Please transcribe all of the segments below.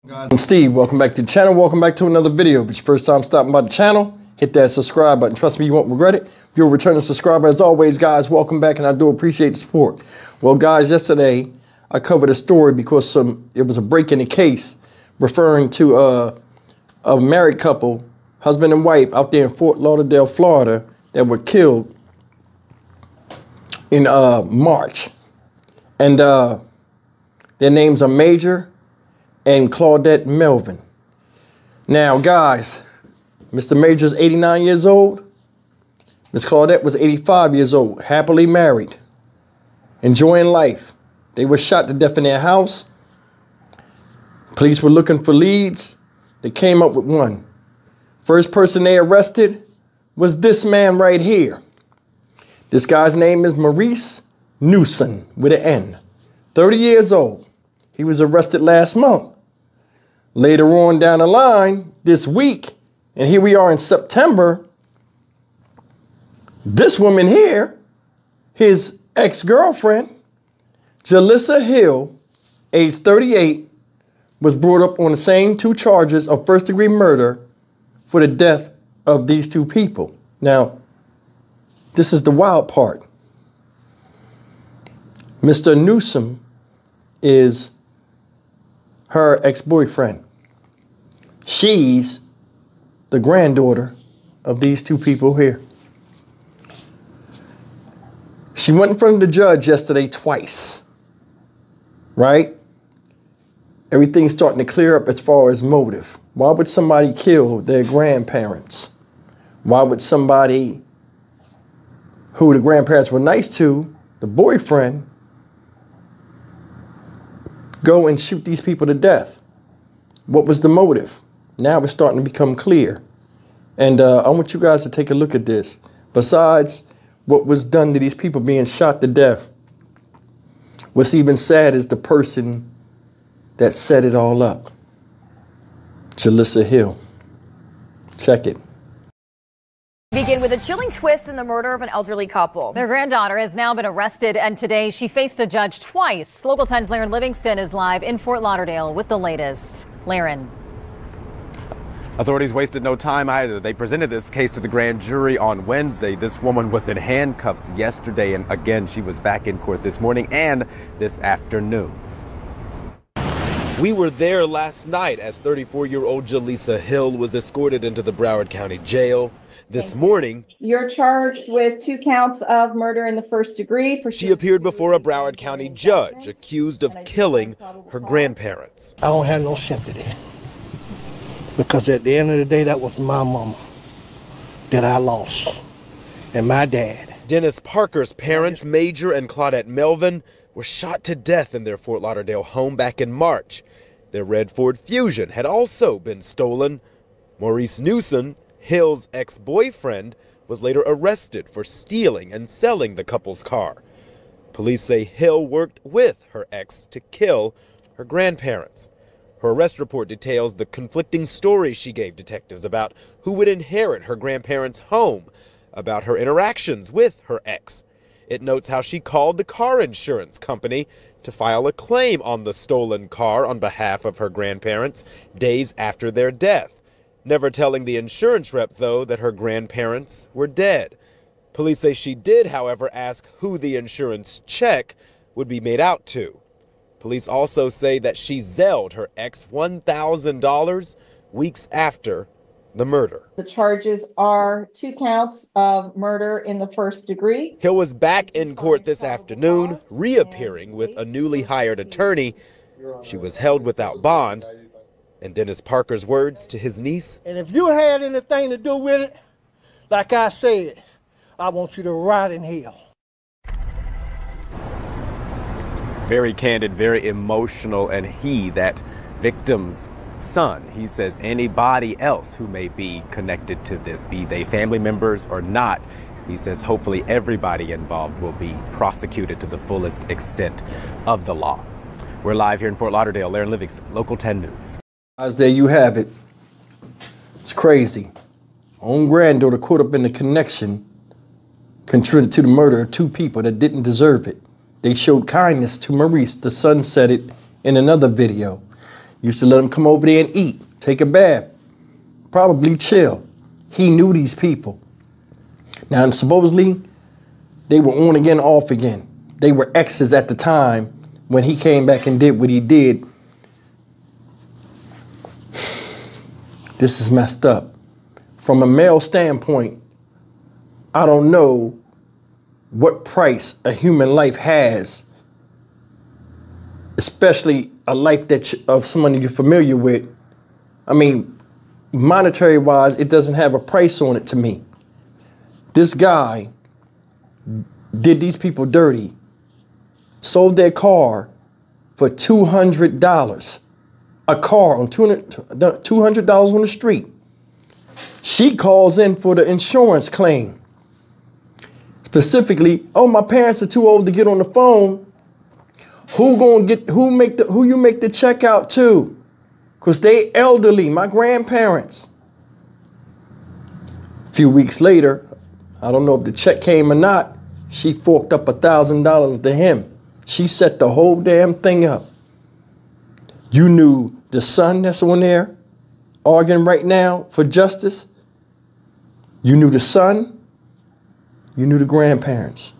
Guys, I'm Steve. Welcome back to the channel. Welcome back to another video. If it's your first time stopping by the channel, hit that subscribe button. Trust me, you won't regret it. If you're a returning subscriber, as always, guys, welcome back, and I do appreciate the support. Well, guys, yesterday I covered a story because it was a break in the case referring to a married couple, husband and wife, out there in Fort Lauderdale, Florida, that were killed in March. And their names are Major and Claudette Melvin. Now, guys, Mr. Major's 89 years old. Miss Claudette was 85 years old, happily married, enjoying life. They were shot to death in their house. Police were looking for leads. They came up with one. First person they arrested was this man right here. This guy's name is Maurice Newson with an N, 30 years old. He was arrested last month. Later on down the line, this week, and here we are in September, this woman here, his ex-girlfriend, Jalissa Hill, age 38, was brought up on the same two charges of first-degree murder for the death of these two people. Now, this is the wild part. Mr. Newsom is her ex-boyfriend. She's the granddaughter of these two people here. She went in front of the judge yesterday twice, right? Everything's starting to clear up as far as motive. Why would somebody kill their grandparents? Why would somebody who the grandparents were nice to, the boyfriend, go and shoot these people to death? What was the motive? Now it's starting to become clear. And I want you guys to take a look at this. Besides what was done to these people being shot to death, what's even sad is the person that set it all up. Jalissa Hill. Check it. Begin with a chilling twist in the murder of an elderly couple. Their granddaughter has now been arrested, and today she faced a judge twice. Local 10's Laren Livingston is live in Fort Lauderdale with the latest. Laren. Authorities wasted no time either. They presented this case to the grand jury on Wednesday. This woman was in handcuffs yesterday, and again, she was back in court this morning and this afternoon. We were there last night as 34-year-old Jalissa Hill was escorted into the Broward County Jail. This morning, you're charged with 2 counts of murder in the first degree. She appeared before a Broward County judge accused of killing her grandparents. I don't have no sympathy, because at the end of the day, that was my mama that I lost, and my dad. Dennis Parker's parents, Major and Claudette Melvin, were shot to death in their Fort Lauderdale home back in March. Their red Ford Fusion had also been stolen. Maurice Newson, Hill's ex-boyfriend, was later arrested for stealing and selling the couple's car. Police say Hill worked with her ex to kill her grandparents. Her arrest report details the conflicting stories she gave detectives about who would inherit her grandparents' home, about her interactions with her ex. It notes how she called the car insurance company to file a claim on the stolen car on behalf of her grandparents days after their death, never telling the insurance rep, though, that her grandparents were dead. Police say she did, however, ask who the insurance check would be made out to. Police also say that she Zelled her ex $1,000 weeks after the murder. The charges are 2 counts of murder in the first degree. Hill was back in court this afternoon, reappearing with a newly hired attorney. She was held without bond. In Dennis Parker's words to his niece, And if you had anything to do with it, like I said, I want you to rot in hell. very candid, very emotional, and he, that victim's son, he says anybody else who may be connected to this, be they family members or not, he says hopefully everybody involved will be prosecuted to the fullest extent of the law. We're live here in Fort Lauderdale. Laren Livingston, Local 10 News. Guys, there you have it. It's crazy. Own granddaughter caught up in the connection, contributed to the murder of 2 people that didn't deserve it. They showed kindness to Maurice. The son said it in another video. Used to let them come over there and eat, take a bath, probably chill. He knew these people. Now, supposedly, they were on again, off again. They were exes at the time when he came back and did what he did. This is messed up. From a male standpoint, I don't know what price a human life has, especially a life of someone you're familiar with. I mean, monetary wise, it doesn't have a price on it to me. This guy did these people dirty, sold their car for $200. A car on $200 on the street. She calls in for the insurance claim. Specifically, oh, my parents are too old to get on the phone. Who you make the check out to? Because they elderly, my grandparents. A few weeks later, I don't know if the check came or not, she forked up $1,000 to him. She set the whole damn thing up. You knew the son that's on there arguing right now for justice. You knew the son. You knew the grandparents.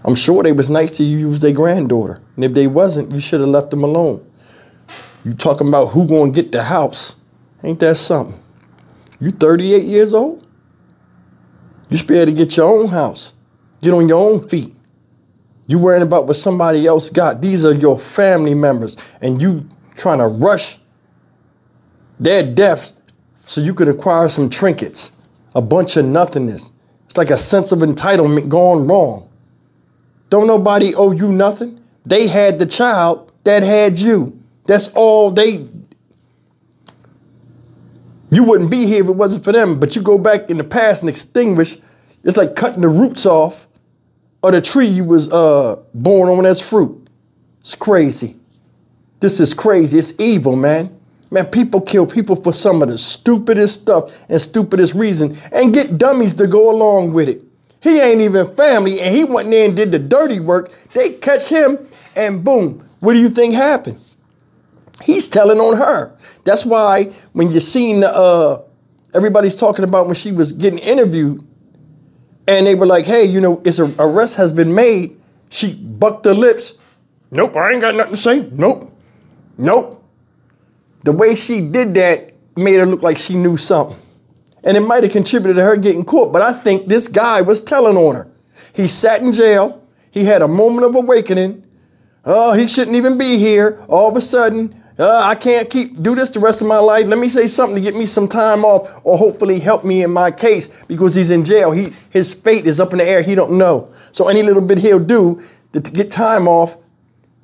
I'm sure they was nice to you. You was their granddaughter. And if they wasn't, you should have left them alone. You talking about who gonna get the house. Ain't that something? You 38 years old? You should be able to get your own house. Get on your own feet. You worrying about what somebody else got. These are your family members. And you trying to rush their deaths so you could acquire some trinkets. A bunch of nothingness. It's like a sense of entitlement gone wrong. Don't nobody owe you nothing. They had the child that had you. That's all they... You wouldn't be here if it wasn't for them, but you go back in the past and extinguish. It's like cutting the roots off of the tree you was born on as fruit. It's crazy. This is crazy. It's evil, man. Man, people kill people for some of the stupidest stuff and stupidest reason and get dummies to go along with it. He ain't even family and he went in there and did the dirty work. They catch him and boom. What do you think happened? He's telling on her. That's why when you seen everybody's talking about when she was getting interviewed and they were like, hey, you know, arrest has been made. She bucked her lips. Nope, I ain't got nothing to say. Nope. Nope. The way she did that made her look like she knew something. And it might have contributed to her getting caught, but I think this guy was telling on her. He sat in jail. He had a moment of awakening. Oh, he shouldn't even be here. All of a sudden, I can't do this the rest of my life. Let me say something to get me some time off or hopefully help me in my case because he's in jail. His fate is up in the air. He don't know. So any little bit he'll do to get time off,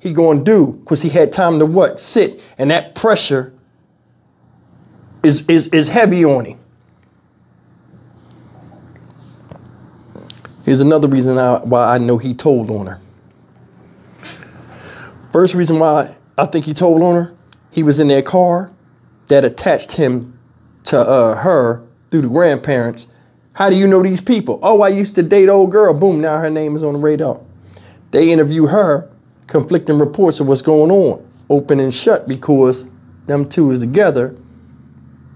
he gonna do because he had time to what? Sit. And that pressure is heavy on him. Here's another reason why I know he told on her. First reason why I think he told on her, he was in their car that attached him to her through the grandparents. How do you know these people? Oh, I used to date old girl. Boom, now her name is on the radar. They interview her, conflicting reports of what's going on, open and shut, because them two is together.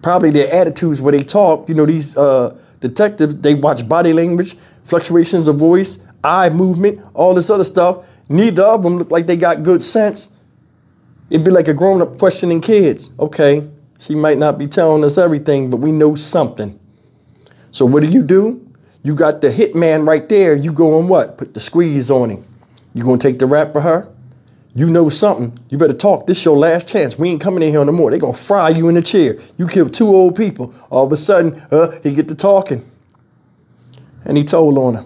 Probably their attitudes where they talk, you know, these detectives, they watch body language, fluctuations of voice, eye movement, all this other stuff. Neither of them look like they got good sense. It'd be like a grown-up questioning kids. Okay, she might not be telling us everything, but we know something. So what do? You got the hitman right there. You go and what? Put the squeeze on him. You gonna take the rap for her? You know something. You better talk. This your last chance. We ain't coming in here no more. They gonna fry you in the chair. You killed 2 old people. All of a sudden, he get to talking. And he told on her.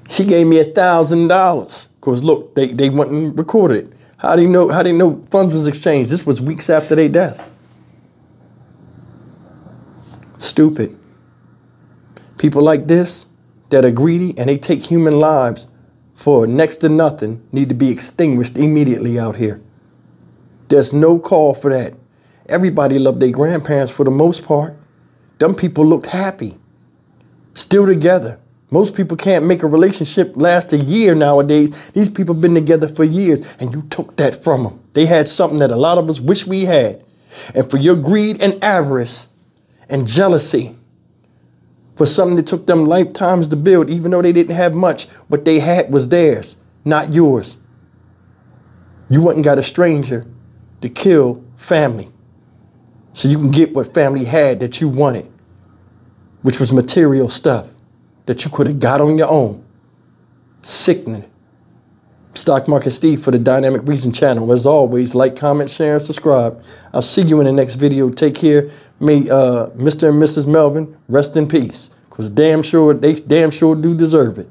She gave me $1,000. Cause look, they went and recorded it. How do you know funds was exchanged? This was weeks after their death. Stupid. People like this that are greedy and they take human lives for next to nothing need to be extinguished immediately out here. There's no call for that. Everybody loved their grandparents for the most part. Them people looked happy, still together. Most people can't make a relationship last a year nowadays. These people been together for years and you took that from them. They had something that a lot of us wish we had. And for your greed and avarice and jealousy, for something that took them lifetimes to build, even though they didn't have much, what they had was theirs, not yours. You wouldn't got a stranger to kill family so you can get what family had that you wanted, which was material stuff that you could have got on your own. Sickening. Stock Market Steve for the Dynamic Reason channel. As always, like, comment, share, and subscribe. I'll see you in the next video. Take care. May Mr. and Mrs. Melvin rest in peace, because they damn sure do deserve it.